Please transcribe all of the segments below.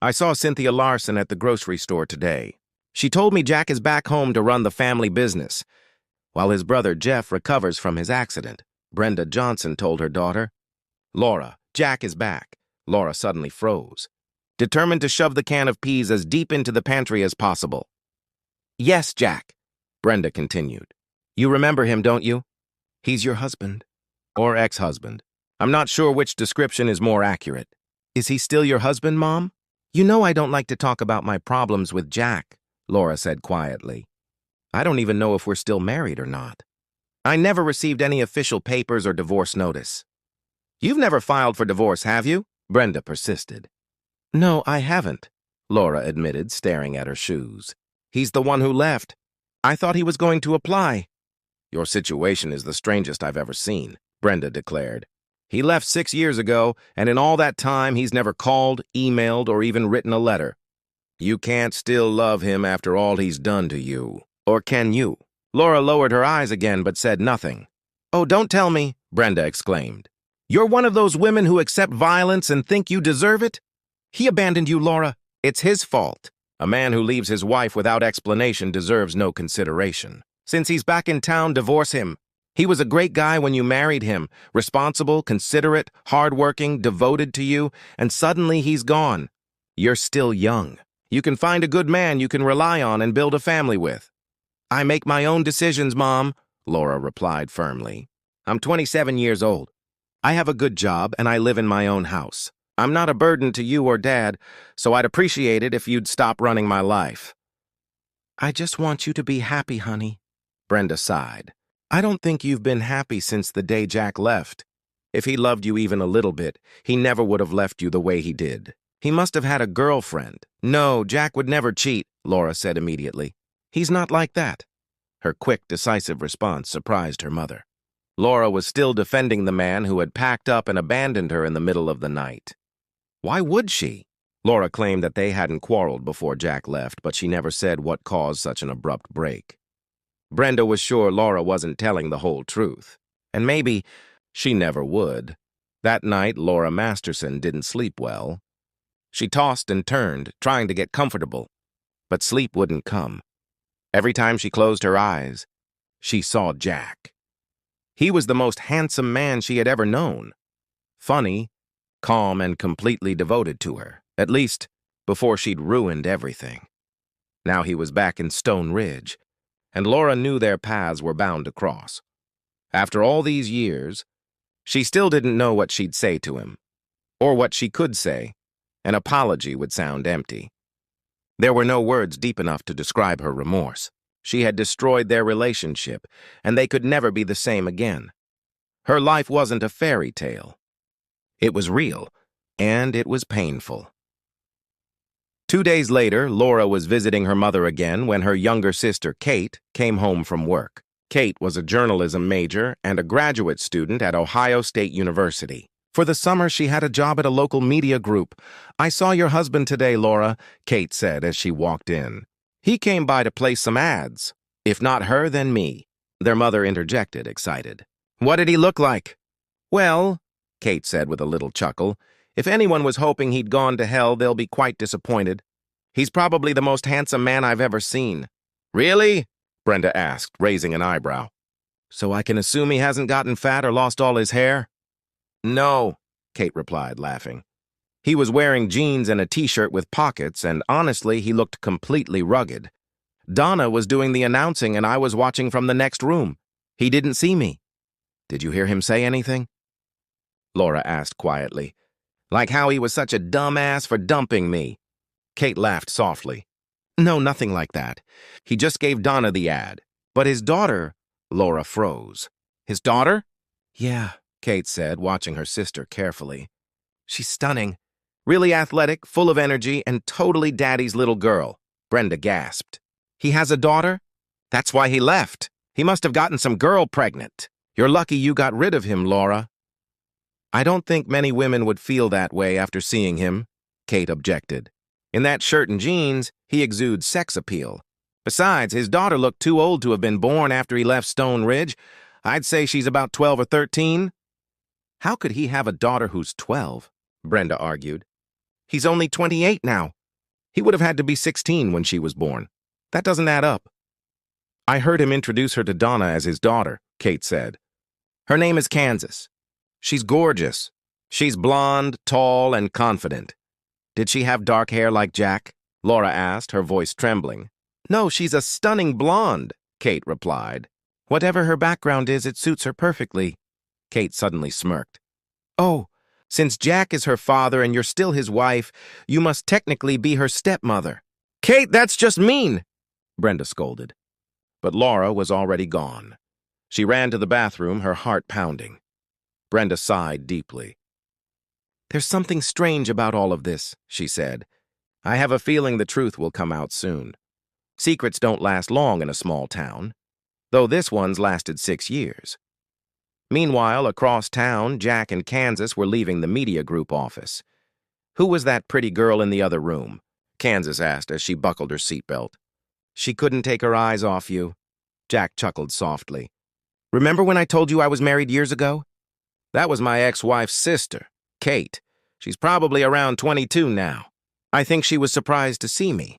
I saw Cynthia Larson at the grocery store today. She told me Jack is back home to run the family business, while his brother Jeff recovers from his accident. Brenda Johnson told her daughter. Laura, Jack is back. Laura suddenly froze, determined to shove the can of peas as deep into the pantry as possible. Yes, Jack, Brenda continued. You remember him, don't you? He's your husband. Or ex-husband. I'm not sure which description is more accurate. Is he still your husband, Mom? You know I don't like to talk about my problems with Jack, Laura said quietly. I don't even know if we're still married or not. I never received any official papers or divorce notice. You've never filed for divorce, have you? Brenda persisted. No, I haven't, Laura admitted, staring at her shoes. He's the one who left. I thought he was going to apply. Your situation is the strangest I've ever seen, Brenda declared. He left 6 years ago, and in all that time he's never called, emailed, or even written a letter. You can't still love him after all he's done to you. Or can you? Laura lowered her eyes again but said nothing. Oh, don't tell me, Brenda exclaimed. You're one of those women who accept violence and think you deserve it? He abandoned you, Laura. It's his fault. A man who leaves his wife without explanation deserves no consideration. Since he's back in town, divorce him. He was a great guy when you married him, responsible, considerate, hardworking, devoted to you, and suddenly he's gone. You're still young. You can find a good man you can rely on and build a family with. I make my own decisions, Mom, Laura replied firmly. I'm 27 years old. I have a good job and I live in my own house. I'm not a burden to you or Dad, so I'd appreciate it if you'd stop running my life. I just want you to be happy, honey, Brenda sighed. I don't think you've been happy since the day Jack left. If he loved you even a little bit, he never would have left you the way he did. He must have had a girlfriend. No, Jack would never cheat, Laura said immediately. He's not like that. Her quick, decisive response surprised her mother. Laura was still defending the man who had packed up and abandoned her in the middle of the night. Why would she? Laura claimed that they hadn't quarreled before Jack left, but she never said what caused such an abrupt break. Brenda was sure Laura wasn't telling the whole truth, and maybe she never would. That night, Laura Masterson didn't sleep well. She tossed and turned, trying to get comfortable, but sleep wouldn't come. Every time she closed her eyes, she saw Jack. He was the most handsome man she had ever known. Funny, calm, and completely devoted to her, at least before she'd ruined everything. Now he was back in Stone Ridge, and Laura knew their paths were bound to cross. After all these years, she still didn't know what she'd say to him, or what she could say. An apology would sound empty. There were no words deep enough to describe her remorse. She had destroyed their relationship, and they could never be the same again. Her life wasn't a fairy tale. It was real, and it was painful. 2 days later, Laura was visiting her mother again when her younger sister, Kate, came home from work. Kate was a journalism major and a graduate student at Ohio State University. For the summer, she had a job at a local media group. I saw your husband today, Laura, Kate said as she walked in. He came by to place some ads. If not her, then me. Their mother interjected, excited. What did he look like? Well, Kate said with a little chuckle, if anyone was hoping he'd gone to hell, they'll be quite disappointed. He's probably the most handsome man I've ever seen. Really? Brenda asked, raising an eyebrow. So I can assume he hasn't gotten fat or lost all his hair? No, Kate replied, laughing. He was wearing jeans and a t-shirt with pockets, and honestly, he looked completely rugged. Donna was doing the announcing, and I was watching from the next room. He didn't see me. Did you hear him say anything? Laura asked quietly. Like how he was such a dumbass for dumping me. Kate laughed softly. No, nothing like that. He just gave Donna the ad. But his daughter, Laura froze. His daughter? Yeah, Kate said, watching her sister carefully. She's stunning. Really athletic, full of energy, and totally Daddy's little girl. Brenda gasped. He has a daughter? That's why he left. He must have gotten some girl pregnant. You're lucky you got rid of him, Laura. I don't think many women would feel that way after seeing him, Kate objected. In that shirt and jeans, he exudes sex appeal. Besides, his daughter looked too old to have been born after he left Stone Ridge. I'd say she's about 12 or 13. How could he have a daughter who's 12? Brenda argued. He's only 28 now. He would have had to be 16 when she was born. That doesn't add up. I heard him introduce her to Donna as his daughter, Kate said. Her name is Kansas. She's gorgeous. She's blonde, tall, and confident. Did she have dark hair like Jack? Laura asked, her voice trembling. No, she's a stunning blonde, Kate replied. Whatever her background is, it suits her perfectly. Kate suddenly smirked. Oh, since Jack is her father and you're still his wife, you must technically be her stepmother. Kate, that's just mean, Brenda scolded. But Laura was already gone. She ran to the bathroom, her heart pounding. Brenda sighed deeply. There's something strange about all of this, she said. I have a feeling the truth will come out soon. Secrets don't last long in a small town, though this one's lasted 6 years. Meanwhile, across town, Jack and Kansas were leaving the media group office. Who was that pretty girl in the other room? Kansas asked as she buckled her seatbelt. She couldn't take her eyes off you. Jack chuckled softly. Remember when I told you I was married years ago? That was my ex-wife's sister, Kate. She's probably around 22 now. I think she was surprised to see me.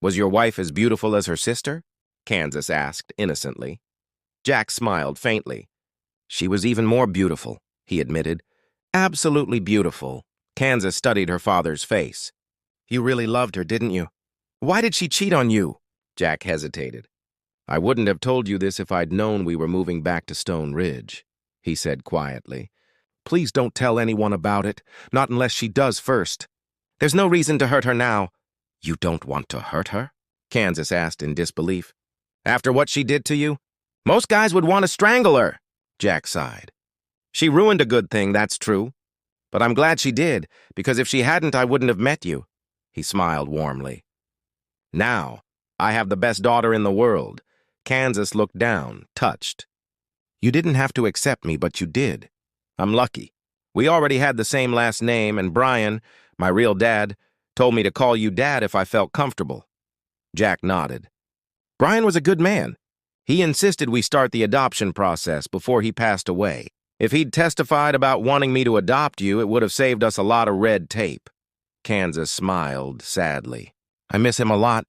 Was your wife as beautiful as her sister? Kansas asked innocently. Jack smiled faintly. She was even more beautiful, he admitted. Absolutely beautiful. Kansas studied her father's face. You really loved her, didn't you? Why did she cheat on you? Jack hesitated. I wouldn't have told you this if I'd known we were moving back to Stone Ridge, he said quietly. Please don't tell anyone about it, not unless she does first. There's no reason to hurt her now. You don't want to hurt her? Kansas asked in disbelief. After what she did to you? Most guys would want to strangle her, Jack sighed. She ruined a good thing, that's true. But I'm glad she did, because if she hadn't, I wouldn't have met you. He smiled warmly. Now, I have the best daughter in the world. Kansas looked down, touched. You didn't have to accept me, but you did. I'm lucky. We already had the same last name, and Brian, my real dad, told me to call you Dad if I felt comfortable. Jack nodded. Brian was a good man. He insisted we start the adoption process before he passed away. If he'd testified about wanting me to adopt you, it would have saved us a lot of red tape. Kansas smiled sadly. I miss him a lot,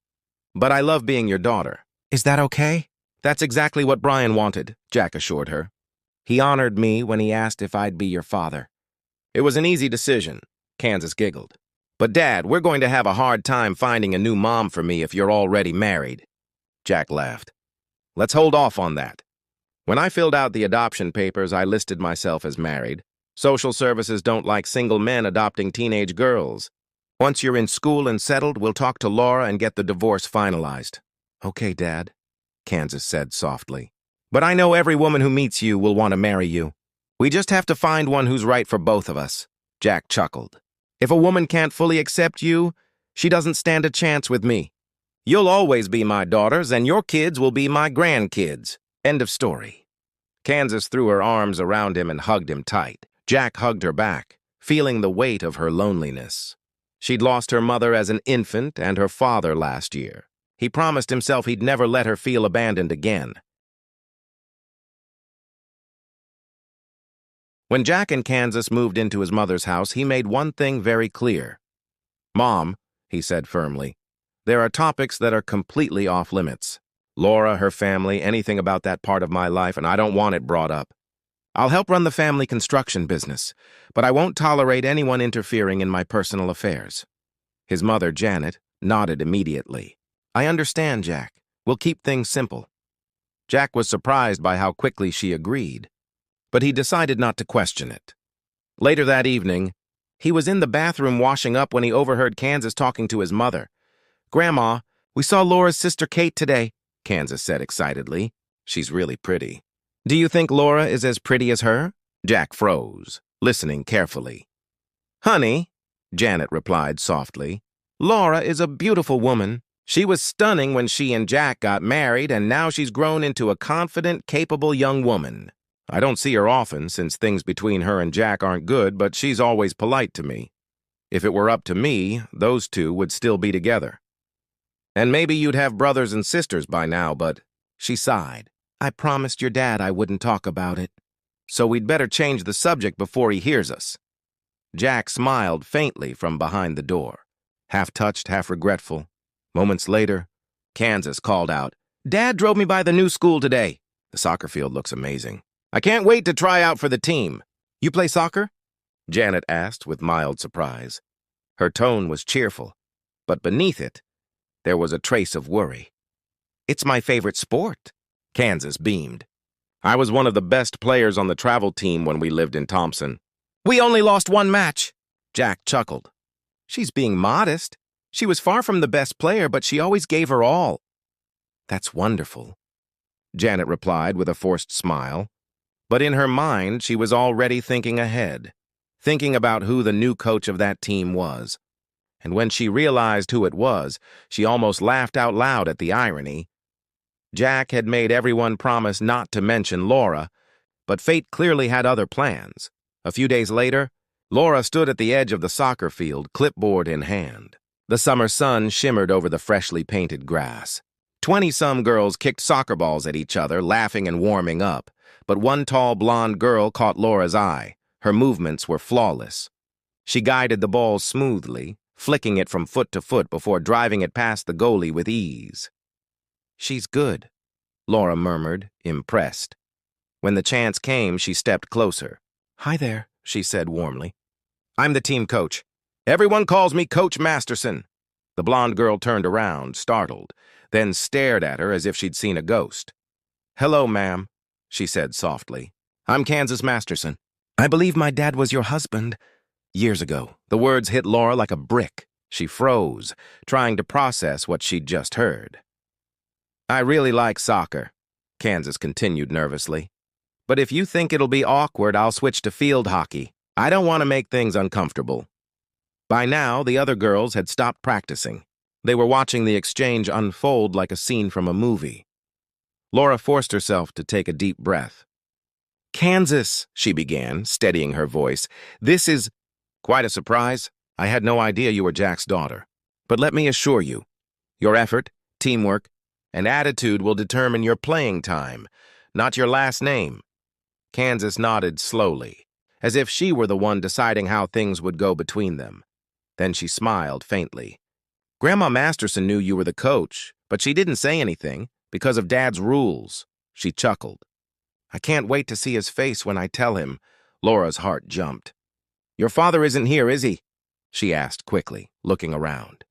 but I love being your daughter. Is that okay? That's exactly what Brian wanted, Jack assured her. He honored me when he asked if I'd be your father. It was an easy decision, Kansas giggled. But Dad, we're going to have a hard time finding a new mom for me if you're already married. Jack laughed. Let's hold off on that. When I filled out the adoption papers, I listed myself as married. Social services don't like single men adopting teenage girls. Once you're in school and settled, we'll talk to Laura and get the divorce finalized. Okay, Dad, Kansas said softly. But I know every woman who meets you will want to marry you. We just have to find one who's right for both of us. Jack chuckled. If a woman can't fully accept you, she doesn't stand a chance with me. You'll always be my daughters, and your kids will be my grandkids. End of story. Kansas threw her arms around him and hugged him tight. Jack hugged her back, feeling the weight of her loneliness. She'd lost her mother as an infant and her father last year. He promised himself he'd never let her feel abandoned again. When Jack and Kansas moved into his mother's house, he made one thing very clear. Mom, he said firmly, there are topics that are completely off limits. Laura, her family, anything about that part of my life, and I don't want it brought up. I'll help run the family construction business, but I won't tolerate anyone interfering in my personal affairs. His mother, Janet, nodded immediately. I understand, Jack. We'll keep things simple. Jack was surprised by how quickly she agreed, but he decided not to question it. Later that evening, he was in the bathroom washing up when he overheard Kansas talking to his mother. Grandma, we saw Laura's sister Kate today, Kansas said excitedly. She's really pretty. Do you think Laura is as pretty as her? Jack froze, listening carefully. Honey, Janet replied softly, Laura is a beautiful woman. She was stunning when she and Jack got married, and now she's grown into a confident, capable young woman. I don't see her often since things between her and Jack aren't good, but she's always polite to me. If it were up to me, those two would still be together. And maybe you'd have brothers and sisters by now, but she sighed. I promised your dad I wouldn't talk about it, so we'd better change the subject before he hears us. Jack smiled faintly from behind the door, half touched, half regretful. Moments later, Kansas called out, "Dad drove me by the new school today. The soccer field looks amazing. I can't wait to try out for the team. You play soccer?" Janet asked with mild surprise. Her tone was cheerful, but beneath it, there was a trace of worry. "It's my favorite sport," Kansas beamed. "I was one of the best players on the travel team when we lived in Thompson." "We only lost one match," Jack chuckled. "She's being modest. She was far from the best player, but she always gave her all." "That's wonderful," Janet replied with a forced smile. But in her mind, she was already thinking ahead, thinking about who the new coach of that team was. And when she realized who it was, she almost laughed out loud at the irony. Jack had made everyone promise not to mention Laura, but fate clearly had other plans. A few days later, Laura stood at the edge of the soccer field, clipboard in hand. The summer sun shimmered over the freshly painted grass. 20-some girls kicked soccer balls at each other, laughing and warming up, but one tall blonde girl caught Laura's eye. Her movements were flawless. She guided the ball smoothly, flicking it from foot to foot before driving it past the goalie with ease. "She's good," Laura murmured, impressed. When the chance came, she stepped closer. "Hi there," she said warmly. "I'm the team coach. Everyone calls me Coach Masterson." The blonde girl turned around, startled, then stared at her as if she'd seen a ghost. "Hello, ma'am," she said softly. "I'm Kansas Masterson. I believe my dad was your husband years ago." The words hit Laura like a brick. She froze, trying to process what she'd just heard. "I really like soccer," Kansas continued nervously. "But if you think it'll be awkward, I'll switch to field hockey. I don't want to make things uncomfortable." By now, the other girls had stopped practicing. They were watching the exchange unfold like a scene from a movie. Laura forced herself to take a deep breath. "Kansas," she began, steadying her voice, "this is quite a surprise. I had no idea you were Jack's daughter. But let me assure you, your effort, teamwork, and attitude will determine your playing time, not your last name." Kansas nodded slowly, as if she were the one deciding how things would go between them. Then she smiled faintly. "Grandma Masterson knew you were the coach, but she didn't say anything because of Dad's rules." She chuckled. "I can't wait to see his face when I tell him." Laura's heart jumped. "Your father isn't here, is he?" she asked quickly, looking around.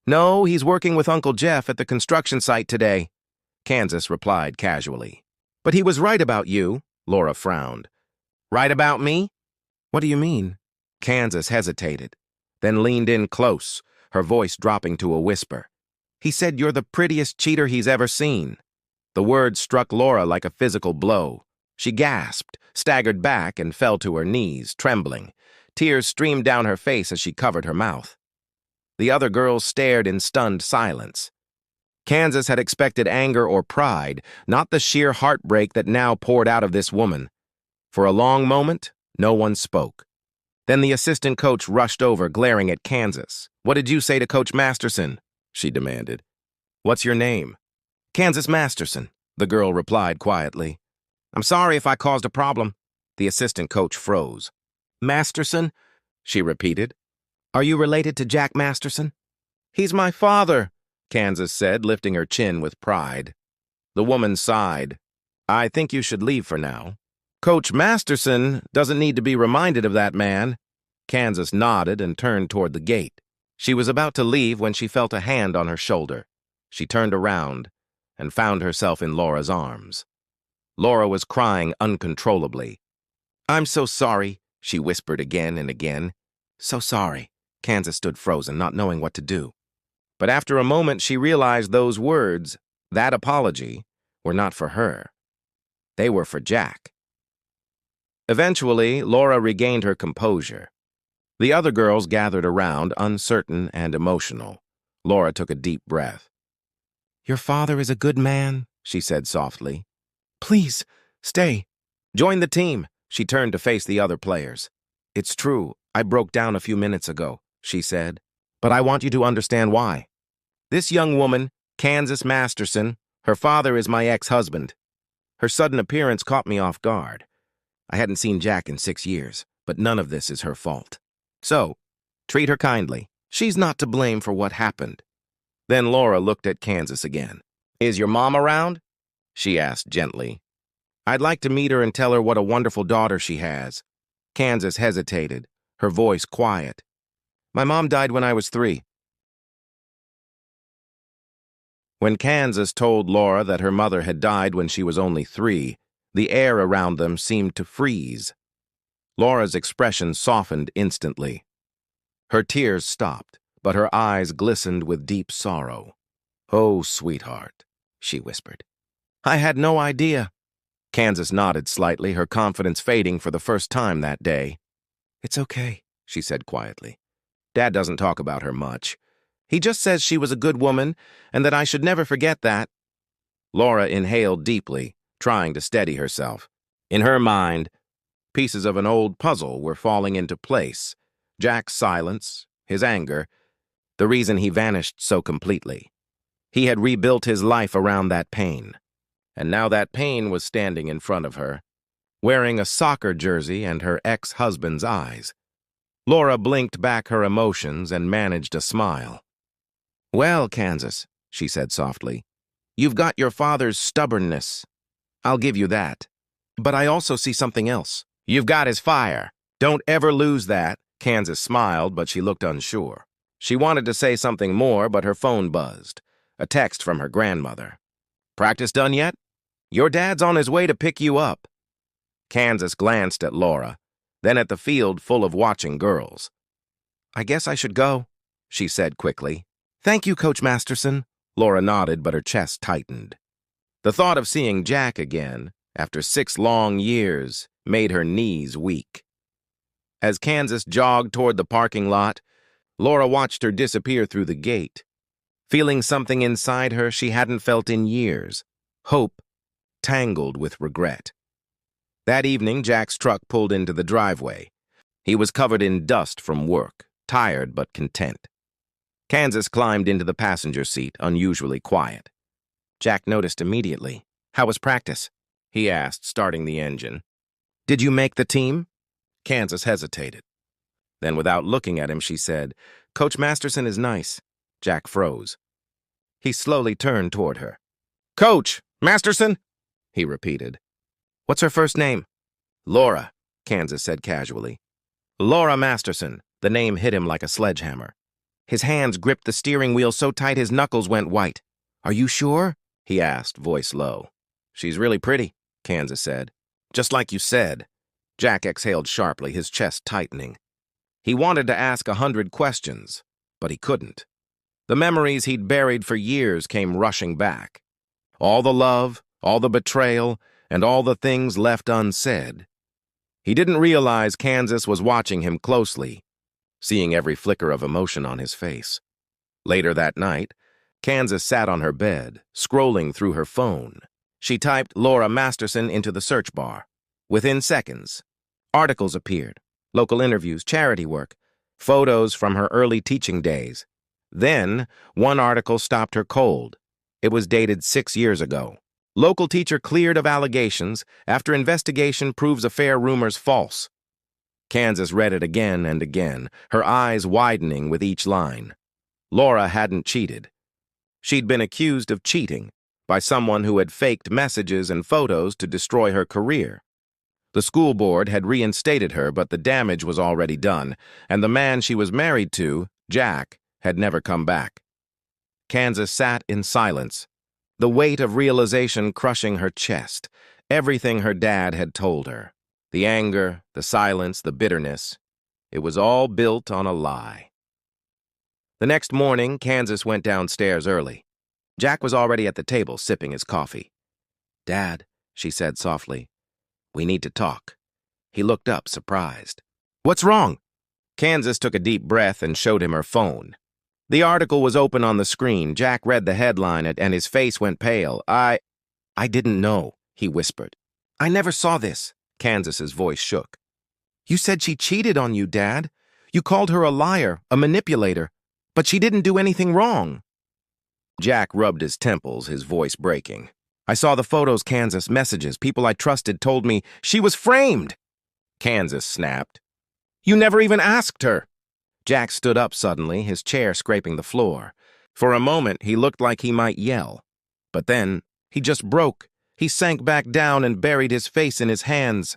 "No, he's working with Uncle Jeff at the construction site today," Kansas replied casually. "But he was right about you," Laura frowned. "Right about me? What do you mean?" Kansas hesitated, then leaned in close, her voice dropping to a whisper. "He said you're the prettiest cheater he's ever seen." The words struck Laura like a physical blow. She gasped, staggered back, and fell to her knees, trembling. Tears streamed down her face as she covered her mouth. The other girls stared in stunned silence. Kansas had expected anger or pride, not the sheer heartbreak that now poured out of this woman. For a long moment, no one spoke. Then the assistant coach rushed over, glaring at Kansas. "What did you say to Coach Masterson?" she demanded. "What's your name?" "Kansas Masterson," the girl replied quietly. "I'm sorry if I caused a problem." The assistant coach froze. "Masterson?" she repeated. "Are you related to Jack Masterson?" "He's my father," Kansas said, lifting her chin with pride. The woman sighed. "I think you should leave for now. Coach Masterson doesn't need to be reminded of that man." Kansas nodded and turned toward the gate. She was about to leave when she felt a hand on her shoulder. She turned around and found herself in Laura's arms. Laura was crying uncontrollably. "I'm so sorry," she whispered again and again. "So sorry." Kansas stood frozen, not knowing what to do. But after a moment, she realized those words, that apology, were not for her. They were for Jack. Eventually, Laura regained her composure. The other girls gathered around, uncertain and emotional. Laura took a deep breath. "Your father is a good man," she said softly. "Please, stay. Join the team." She turned to face the other players. "It's true, I broke down a few minutes ago," she said. "But I want you to understand why. This young woman, Kansas Masterson, her father is my ex-husband. Her sudden appearance caught me off guard. I hadn't seen Jack in 6 years, but none of this is her fault. So, treat her kindly. She's not to blame for what happened. Then Laura looked at Kansas again. Is your mom around? She asked gently. I'd like to meet her and tell her what a wonderful daughter she has. Kansas hesitated, her voice quiet. My mom died when I was 3. When Kansas told Laura that her mother had died when she was only 3, the air around them seemed to freeze. Laura's expression softened instantly. Her tears stopped, but her eyes glistened with deep sorrow. Oh, sweetheart, she whispered. I had no idea. Kansas nodded slightly, her confidence fading for the first time that day. It's okay, she said quietly. Dad doesn't talk about her much. He just says she was a good woman and that I should never forget that. Laura inhaled deeply, trying to steady herself. In her mind, pieces of an old puzzle were falling into place. Jack's silence, his anger, the reason he vanished so completely. He had rebuilt his life around that pain. And now that pain was standing in front of her, wearing a soccer jersey and her ex-husband's eyes. Laura blinked back her emotions and managed a smile. Well, Kansas, she said softly, you've got your father's stubbornness. I'll give you that. But I also see something else. You've got his fire. Don't ever lose that. Kansas smiled, but she looked unsure. She wanted to say something more, but her phone buzzed. A text from her grandmother. Practice done yet? Your dad's on his way to pick you up. Kansas glanced at Laura, then at the field full of watching girls. I guess I should go, she said quickly. Thank you, Coach Masterson. Laura nodded, but her chest tightened. The thought of seeing Jack again, after 6 long years, made her knees weak. As Kansas jogged toward the parking lot, Laura watched her disappear through the gate, feeling something inside her she hadn't felt in years, hope tangled with regret. That evening, Jack's truck pulled into the driveway. He was covered in dust from work, tired but content. Kansas climbed into the passenger seat, unusually quiet. Jack noticed immediately. How was practice? He asked, starting the engine. Did you make the team? Kansas hesitated. Then, without looking at him, she said, Coach Masterson is nice. Jack froze. He slowly turned toward her. Coach Masterson? He repeated. What's her first name? Laura, Kansas said casually. Laura Masterson. The name hit him like a sledgehammer. His hands gripped the steering wheel so tight his knuckles went white. Are you sure? He asked, voice low. She's really pretty, Kansas said. Just like you said. Jack exhaled sharply, his chest tightening. He wanted to ask 100 questions, but he couldn't. The memories he'd buried for years came rushing back. All the love, all the betrayal, and all the things left unsaid. He didn't realize Kansas was watching him closely, seeing every flicker of emotion on his face. Later that night, Kansas sat on her bed, scrolling through her phone. She typed Laura Masterson into the search bar. Within seconds, articles appeared, local interviews, charity work, photos from her early teaching days. Then, one article stopped her cold. It was dated 6 years ago. Local teacher cleared of allegations after investigation proves affair rumors false. Kansas read it again and again, her eyes widening with each line. Laura hadn't cheated. She'd been accused of cheating by someone who had faked messages and photos to destroy her career. The school board had reinstated her, but the damage was already done, and the man she was married to, Jack, had never come back. Kansas sat in silence, the weight of realization crushing her chest, everything her dad had told her. The anger, the silence, the bitterness. It was all built on a lie. The next morning, Kansas went downstairs early. Jack was already at the table, sipping his coffee. Dad, she said softly, we need to talk. He looked up, surprised. What's wrong? Kansas took a deep breath and showed him her phone. The article was open on the screen. Jack read the headline and his face went pale. I didn't know, he whispered. I never saw this. Kansas's voice shook. You said she cheated on you, Dad. You called her a liar, a manipulator, but she didn't do anything wrong. Jack rubbed his temples, his voice breaking. I saw the photos, Kansas, messages. People I trusted told me she was framed. Kansas snapped. You never even asked her. Jack stood up suddenly, his chair scraping the floor. For a moment, he looked like he might yell. But then, he just broke. He sank back down and buried his face in his hands.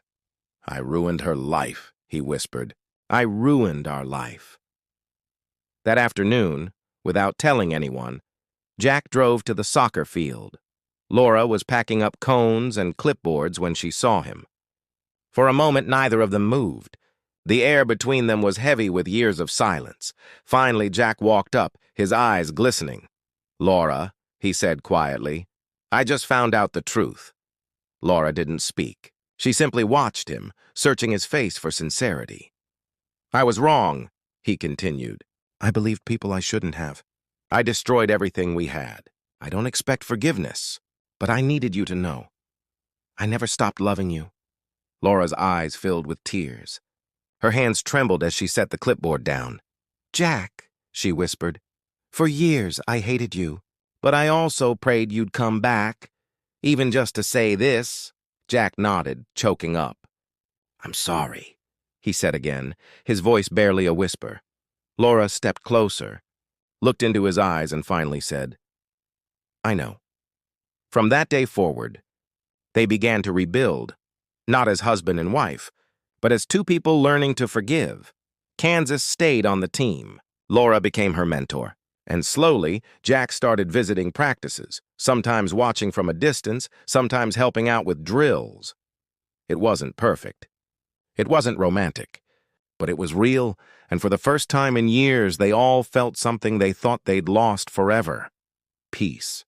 I ruined her life, he whispered. I ruined our life. That afternoon, without telling anyone, Jack drove to the soccer field. Laura was packing up cones and clipboards when she saw him. For a moment, neither of them moved. The air between them was heavy with years of silence. Finally, Jack walked up, his eyes glistening. "Laura," he said quietly, "I just found out the truth." Laura didn't speak. She simply watched him, searching his face for sincerity. "I was wrong," he continued. "I believed people I shouldn't have. I destroyed everything we had. I don't expect forgiveness, but I needed you to know. I never stopped loving you." Laura's eyes filled with tears. Her hands trembled as she set the clipboard down. "Jack," she whispered, "for years I hated you, but I also prayed you'd come back, even just to say this." Jack nodded, choking up. "I'm sorry," he said again, his voice barely a whisper. Laura stepped closer, looked into his eyes, and finally said, "I know." From that day forward, they began to rebuild, not as husband and wife, but as two people learning to forgive. Kansas stayed on the team. Laura became her mentor. And slowly, Jack started visiting practices, sometimes watching from a distance, sometimes helping out with drills. It wasn't perfect. It wasn't romantic. But it was real, and for the first time in years, they all felt something they thought they'd lost forever: peace.